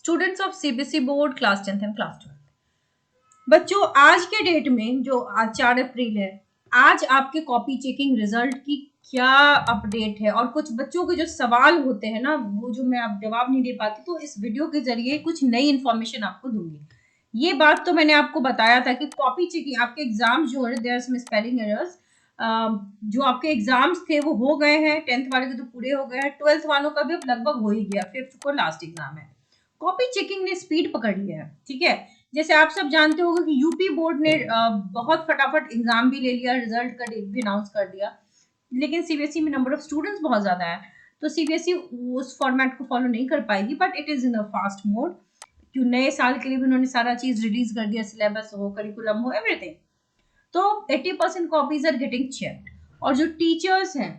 Students of CBSE board class 10th and class 12। बच्चों, आज के डेट में जो आज 4 अप्रैल है, आज आपके कॉपी चेकिंग रिजल्ट की क्या अपडेट है और कुछ बच्चों के जो सवाल होते हैं ना, वो जो मैं अब जवाब नहीं दे पाती, तो इस वीडियो के जरिए कुछ नई इन्फॉर्मेशन आपको दूंगी। ये बात तो मैंने आपको बताया था कि कॉपी चेकिंग आपके एग्जाम जो है, देयर सम स्पेलिंग एरर्स, जो आपके एग्जाम्स थे वो हो गए हैं। 10th वाले के तो पूरे हो गए हैं, 12th वालों का भी अब लगभग हो ही गया, 5th को लास्ट एग्जाम है। कॉपी चेकिंग ने स्पीड पकड़ लिया है, ठीक है। जैसे आप सब जानते होंगे कि यूपी बोर्ड ने बहुत फटाफट एग्जाम भी ले लिया, रिजल्ट का डेट भी अनाउंस कर दिया, लेकिन सीबीएसई में नंबर ऑफ स्टूडेंट्स बहुत ज्यादा है, तो सीबीएसई उस फॉर्मेट को फॉलो नहीं कर पाएगी, but it is in a fast mode. क्यों, नए साल के लिए भी उन्होंने सारा चीज रिलीज कर दिया, सिलेबस हो, करिकुलम हो, एवरीथिंग। तो 80% कॉपीज आर गेटिंग चेक्ड, और जो टीचर्स हैं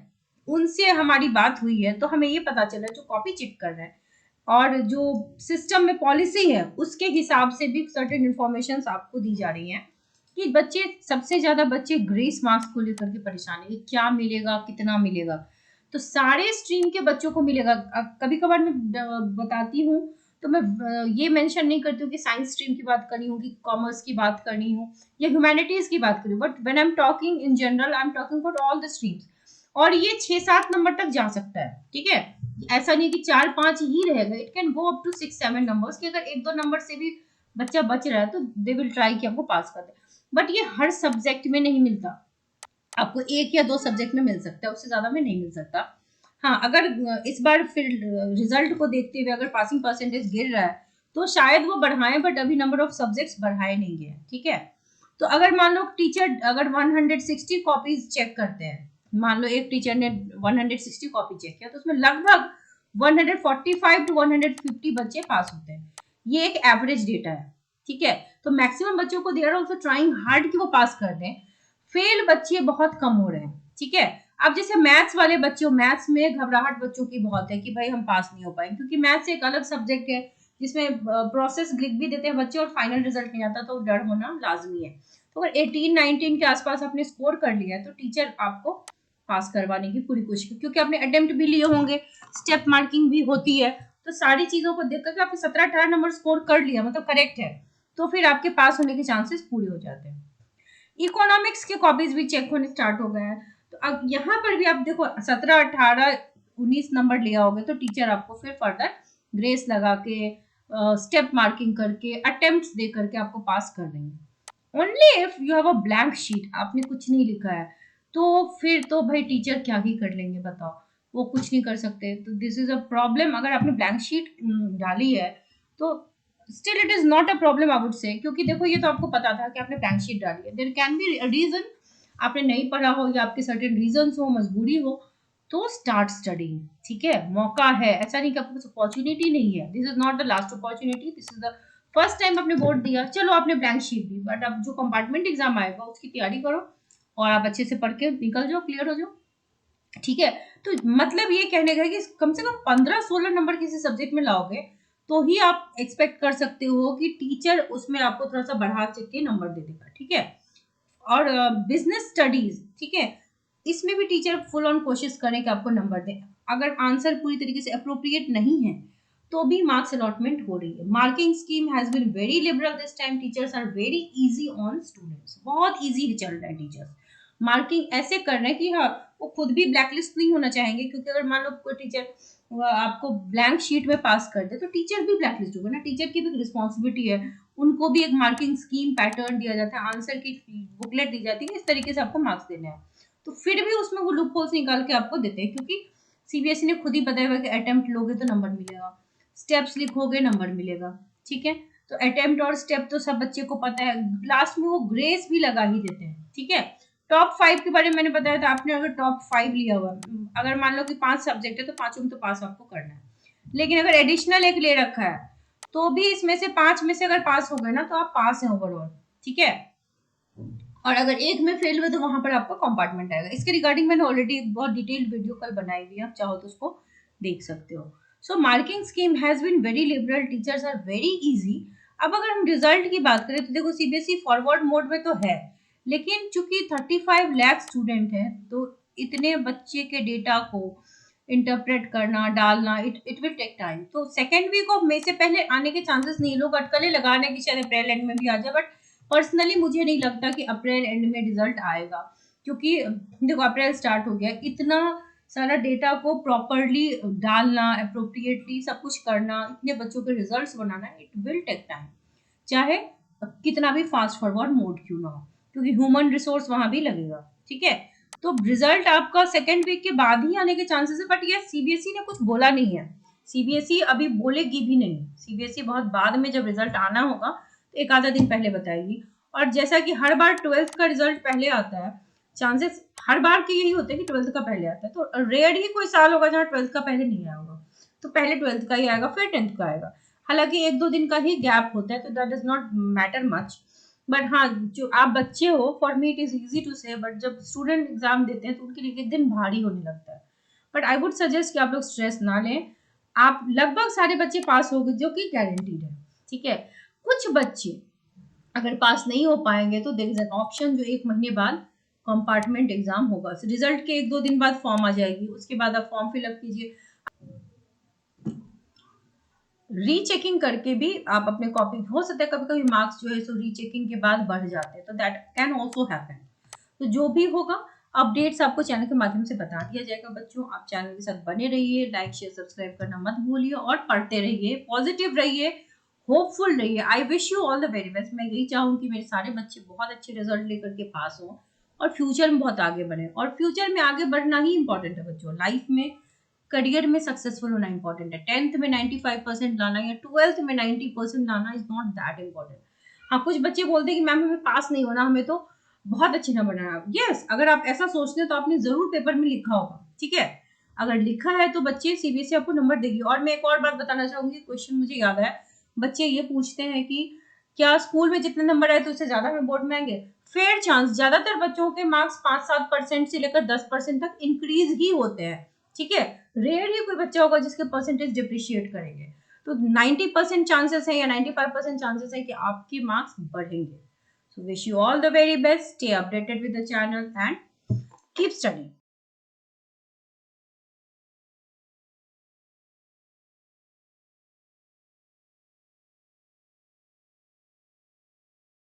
उनसे हमारी बात हुई है, तो हमें ये पता चला जो कॉपी चेक कर रहे हैं और जो सिस्टम में पॉलिसी है उसके हिसाब से भी सर्टेन इन्फॉर्मेशन आपको दी जा रही हैं कि बच्चे, सबसे ज्यादा बच्चे ग्रेस मार्क्स को लेकर के परेशान है, क्या मिलेगा, कितना मिलेगा। तो सारे स्ट्रीम के बच्चों को मिलेगा। कभी कभार मैं बताती हूँ तो मैं ये मेंशन नहीं करती हूँ कि साइंस स्ट्रीम की बात करनी हो, कि कॉमर्स की बात करनी हो, या ह्यूमैनिटीज की बात करूँ, but when I am talking in general, I am talking about all the streams. और ये 6-7 नंबर तक जा सकता है, ठीक है। ऐसा नहीं कि 4-5 ही रहेगा, it can go up to 6-7 numbers, कि अगर 1-2 नंबर से भी बच्चा बच रहा है तो दे विल ट्राई कि आपको पास कर दे। बट ये हर सब्जेक्ट में नहीं मिलता, आपको 1 या 2 सब्जेक्ट में मिल सकता है, उससे ज्यादा में नहीं मिल सकता। हाँ, अगर इस बार फिर रिजल्ट को देखते हुए अगर पासिंग परसेंटेज गिर रहा है तो शायद वो बढ़ाएं, बट अभी नंबर ऑफ सब्जेक्ट्स बढ़ाए नहीं गए, ठीक है। तो अगर मान लो टीचर अगर 160 कॉपीज चेक करते हैं, मान लो एक टीचर ने 160 कॉपी चेक किया, तो उसमें लगभग 145 टू 150 बच्चे पास होते हैं। ये एक एवरेज डेटा है, ठीक है। तो मैक्सिमम बच्चों को they are also trying hard कि वो पास कर दें, फेल बच्चे बहुत कम हो रहे हैं, ठीक है। अब जैसे मैथ्स वाले बच्चों, मैथ्स में घबराहट बच्चों की बहुत है कि भाई हम पास नहीं हो पाएंगे, क्योंकि मैथ्स एक अलग सब्जेक्ट है जिसमें प्रोसेस लिख भी देते हैं बच्चे और फाइनल रिजल्ट नहीं आता, तो डर होना लाजमी है। तो अगर 18-19 के आसपास आपने स्कोर कर लिया है तो टीचर आपको पास करवाने की पूरी कोशिश, क्योंकि आपने अटेम्प्ट भी लिए होंगे, स्टेप मार्किंग भी होती है, तो सारी चीजों को देख करके आपने 17-18 नंबर स्कोर कर लिया, मतलब करेक्ट है, तो फिर आपके पास होने के चांसेस पूरे हो जाते हैं। इकोनॉमिक्स के कॉपीज भी चेक होने स्टार्ट हो गए हैं, तो अब यहाँ पर भी आप देखो 17-18-19 नंबर लिया होगा तो टीचर आपको फिर फर्दर ग्रेस लगा के, स्टेप मार्किंग करके, अटेम्प्ट्स दे करके आपको पास कर देंगे। Only if you have a blank sheet, आपने कुछ नहीं लिखा है, तो फिर तो भाई टीचर क्या ही कर लेंगे, बताओ, वो कुछ नहीं कर सकते। तो दिस इज अ प्रॉब्लम। अगर आपने ब्लैंक शीट डाली है तो still it is not a problem, I would say, क्योंकि देखो ये तो आपको पता था कि आपने ब्लैंक शीट डाली है, देयर कैन बी रीजन, आपने नहीं पढ़ा हो या आपके सर्टेन रीजन हो, मजबूरी हो, तो स्टार्ट स्टडिंग, ठीक है, मौका है, ऐसा नहीं कि आपके पास अपॉर्चुनिटी नहीं है। This is not the last opportunity, this is the first time आपने बोर्ड दिया, चलो आपने ब्लैंक शीट दी, बट अब जो कंपार्टमेंट एग्जाम आएगा उसकी तैयारी करो और आप अच्छे से पढ़ के निकल जाओ, क्लियर हो जाओ, ठीक है। तो मतलब ये कहने का कि कम से कम 15-16 नंबर किसी सब्जेक्ट में लाओगे तो ही आप एक्सपेक्ट कर सकते हो कि टीचर उसमें आपको थोड़ा सा बढ़ा चढ़ के नंबर दे देगा, ठीक है। और बिजनेस स्टडीज, ठीक है, इसमें भी टीचर फुल ऑन कोशिश करें कि आपको नंबर दें। अगर आंसर पूरी तरीके से अप्रोप्रिएट नहीं है तो भी मार्क्स अलॉटमेंट हो रही है। Marking scheme has been very liberal this time, teachers are very easy on students, बहुत इजी चल रहा है टीचर्स। मार्किंग ऐसे कर रहे हैं कि हाँ, वो खुद भी ब्लैकलिस्ट नहीं होना चाहेंगे, क्योंकि अगर मान लो कोई टीचर आपको ब्लैंक शीट में पास कर दे तो टीचर भी ब्लैकलिस्ट होगा ना, टीचर की भी रिस्पॉन्सिबिलिटी है, उनको भी एक मार्किंग स्कीम पैटर्न दिया जाता है, आंसर की बुकलेट दी जाती है, इस तरीके से आपको मार्क्स देने हैं। तो फिर भी उसमें वो लूप होल्स निकाल के आपको देते हैं, क्योंकि सीबीएसई ने खुद ही बताया हुआ कि अटेम्प्ट लोगे तो नंबर मिलेगा, स्टेप्स लिखोगे नंबर मिलेगा, ठीक है। तो अटेम्प्ट और स्टेप तो सब बच्चे को पता है, लास्ट में वो ग्रेस भी लगा ही देते हैं, ठीक है। टॉप 5 के बारे में मैंने बताया था, आपने अगर टॉप 5 लिया हुआ, अगर मान लो कि 5 सब्जेक्ट है तो 5 में तो पास आपको करना है, लेकिन अगर एडिशनल एक ले रखा है तो भी इसमें से 5 में से अगर पास हो गए ना तो आप पास हैं ओवरऑल, ठीक है। और अगर एक में फेल हुए तो वहां पर आपका कंपार्टमेंट आएगा। इसके रिगार्डिंग मैंने ऑलरेडी एक बहुत डिटेल्ड वीडियो कल बनाई हुई है, आप चाहो तो उसको देख सकते हो। So marking scheme has been very liberal, teachers are very easy. अब अगर हम रिजल्ट की बात करें तो देखो सीबीएसई फॉरवर्ड मोड में तो है, लेकिन चूंकि 35 लाख स्टूडेंट है तो इतने बच्चे के डेटा को इंटरप्रेट करना, डालना, इट विल टेक टाइम। तो सेकेंड वीक ऑफ मई से पहले आने के चांसेस नहीं। लोग अटकलें लगा रहे हैं कि शायद अप्रैल एंड में भी आ जाए, बट पर्सनली मुझे नहीं लगता कि अप्रैल एंड में रिजल्ट आएगा, क्योंकि देखो अप्रैल स्टार्ट हो गया, इतना सारा डेटा को प्रॉपरली डालना, अप्रोप्रिएटली सब कुछ करना, इतने बच्चों के रिजल्ट्स बनाना, इट विल टेक टाइम, चाहे कितना भी फास्ट फॉरवर्ड मोड क्यों ना हो, क्योंकि ह्यूमन रिसोर्स वहां भी लगेगा। ठीक है, तो रिजल्ट आपका सेकेंड वीक के बाद ही आने के चांसेस है, बट ये सीबीएसई ने कुछ बोला नहीं है, सीबीएसई अभी बोलेगी भी नहीं, सीबीएसई बहुत बाद में जब रिजल्ट आना होगा तो एक आधा दिन पहले बताएगी। और जैसा कि हर बार 12th का रिजल्ट पहले आता है, चांसेस हर बार के यही होते हैं कि 12th का पहले आता है, तो रेयर ही कोई साल होगा जहाँ 12th का पहले नहीं आया होगा, तो पहले 12th का ही आएगा फिर 10th का आएगा। हालांकि एक दो दिन का ही गैप होता है, तो that does not matter much, but हाँ जो आप बच्चे हो, for me it is easy to say, but जब स्टूडेंट एग्जाम देते हैं तो उनके लिए एक दिन भारी होने लगता है। बट आई वुड सजेस्ट कि आप लोग स्ट्रेस ना लें, आप लगभग सारे बच्चे पास हो गए जो कि गारंटीड है। ठीक है, कुछ बच्चे अगर पास नहीं हो पाएंगे तो देयर इज एन ऑप्शन, जो 1 महीने बाद कंपार्टमेंट एग्जाम होगा, रिजल्ट के 1-2 दिन बाद फॉर्म आ जाएगी, उसके बाद आप फॉर्म फिलअप कीजिए, रीचेकिंग करके भी आप अपने कॉपी, हो सकता है कभी कभी मार्क्स जो है सो रीचेकिंग के बाद बढ़ जाते हैं, तो दैट कैन ऑल्सो हैपन। तो जो भी होगा अपडेट्स आपको चैनल के माध्यम से बता दिया जाएगा। बच्चों आप चैनल के साथ बने रहिए, लाइक शेयर सब्सक्राइब करना मत भूलिए, और पढ़ते रहिए, पॉजिटिव रहिए, होपफुल रहिए। I wish you all the very best. मैं यही चाहूँ कि मेरे सारे बच्चे बहुत अच्छे रिजल्ट लेकर के पास हों और फ्यूचर में बहुत आगे बढ़े, और फ्यूचर में आगे बढ़ना ही इंपॉर्टेंट है बच्चों, लाइफ में करियर में सक्सेसफुल होना इंपॉर्टेंट है। 10th में 95% लाना या 12th में 90% लाना इज नॉट दैट इंपॉर्टेंट। हाँ कुछ बच्चे बोलते हैं कि मैम हमें पास नहीं होना, हमें तो बहुत अच्छे नंबर आना। यस, अगर आप ऐसा सोचते हैं तो आपने जरूर पेपर में लिखा होगा। ठीक है, अगर लिखा है तो बच्चे सीबीएसई आपको नंबर देगी। और मैं एक और बात बताना चाहूंगी, क्वेश्चन मुझे याद है, बच्चे ये पूछते हैं कि क्या स्कूल में जितने नंबर आए तो उससे ज्यादा हमें बोर्ड में आएंगे। फेयर चांस, ज्यादातर बच्चों के मार्क्स 5-7% से लेकर 10% तक इंक्रीज ही होते हैं। ठीक है, रेयर ही कोई बच्चा होगा जिसके परसेंटेज डिप्रिशिएट करेंगे। तो 90% चांसेस है या 95% चांसेस है कि आपके मार्क्स बढ़ेंगे। So wish you all the very best, stay updated with the channel and keep studying.